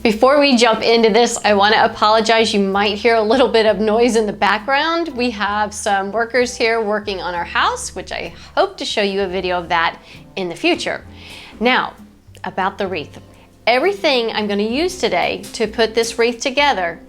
Before we jump into this, I want to apologize. You might hear a little bit of noise in the background. We have some workers here working on our house, which I hope to show you a video of that in the future. Now, about the wreath. Everything I'm going to use today to put this wreath together,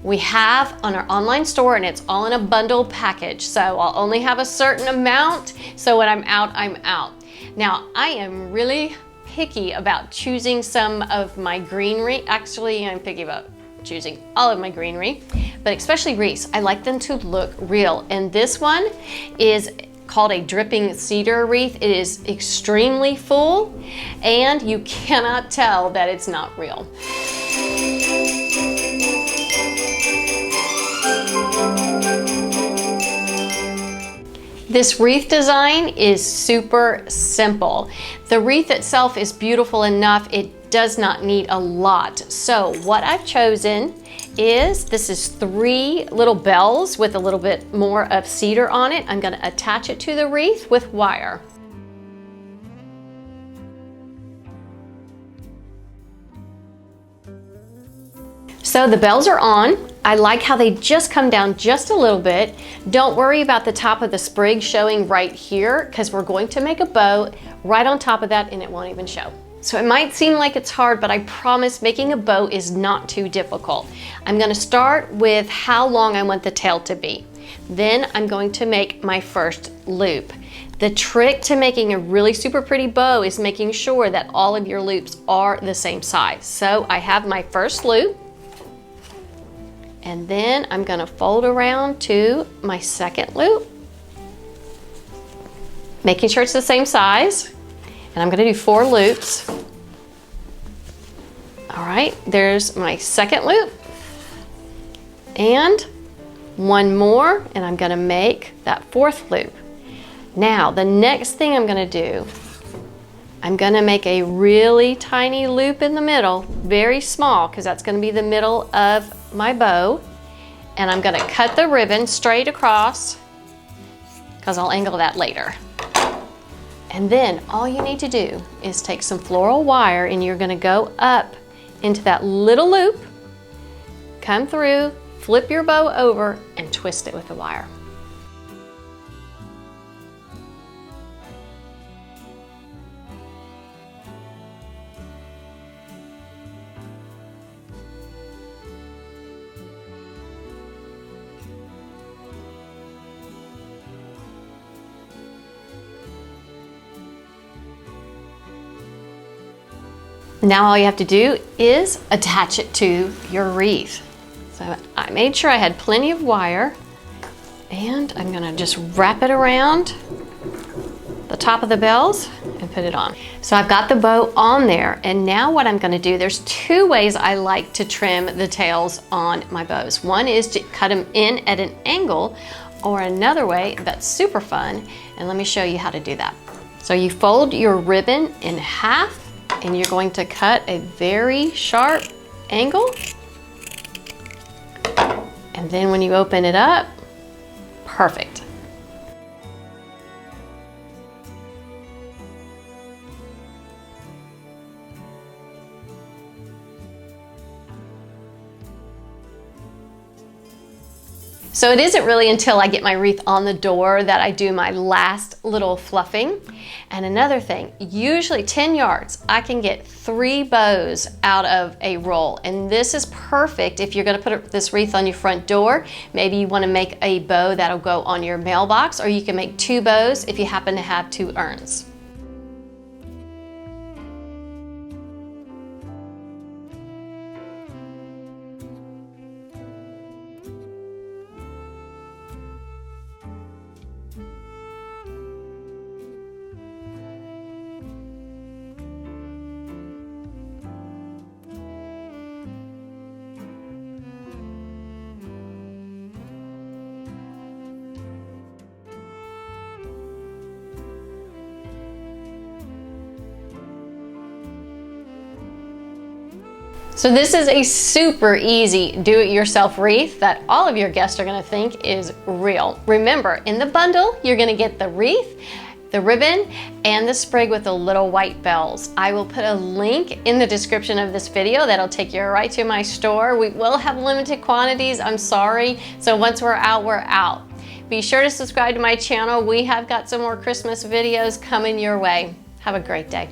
we have on our online store, and it's all in a bundle package. So I'll only have a certain amount. So when I'm out, I'm out. Now, I am really picky about choosing some of my greenery. Actually, I'm picky about choosing all of my greenery, but especially wreaths. I like them to look real. And this one is called a dripping cedar wreath. It is extremely full, and you cannot tell that it's not real. This wreath design is super simple. The wreath itself is beautiful enough. It does not need a lot. So what I've chosen is, this is 3 little bells with a little bit more of cedar on it. I'm going to attach it to the wreath with wire. So the bells are on. I like how they just come down just a little bit. Don't worry about the top of the sprig showing right here, because we're going to make a bow right on top of that and it won't even show. So it might seem like it's hard, but I promise making a bow is not too difficult. I'm going to start with how long I want the tail to be. Then I'm going to make my first loop. The trick to making a really super pretty bow is making sure that all of your loops are the same size. So I have my first loop, and then I'm going to fold around to my second loop, making sure it's the same size. And I'm going to do 4 loops. All right, there's my second loop. And 1 more, and I'm going to make that 4th loop. Now, the next thing I'm going to do, I'm going to make a really tiny loop in the middle, very small, because that's going to be the middle of my bow. And I'm going to cut the ribbon straight across, because I'll angle that later. And then all you need to do is take some floral wire, and you're going to go up into that little loop, come through, flip your bow over, and twist it with the wire. Now all you have to do is attach it to your wreath. So I made sure I had plenty of wire, and I'm going to just wrap it around the top of the bells and put it on. So I've got the bow on there, and now what I'm going to do, there's 2 ways I like to trim the tails on my bows. One is to cut them in at an angle, or another way that's super fun, and let me show you how to do that. So you fold your ribbon in half, and you're going to cut a very sharp angle. And then when you open it up, perfect. So it isn't really until I get my wreath on the door that I do my last little fluffing. And another thing, usually 10 yards, I can get 3 bows out of a roll. And this is perfect if you're gonna put this wreath on your front door. Maybe you wanna make a bow that'll go on your mailbox, or you can make 2 bows if you happen to have 2 urns. So this is a super easy do-it-yourself wreath that all of your guests are going to think is real. Remember, in the bundle, you're going to get the wreath, the ribbon and the sprig with the little white bells. I will put a link in the description of this video that'll take you right to my store. We will have limited quantities, I'm sorry. So once we're out, we're out. Be sure to subscribe to my channel. We have got some more Christmas videos coming your way. Have a great day.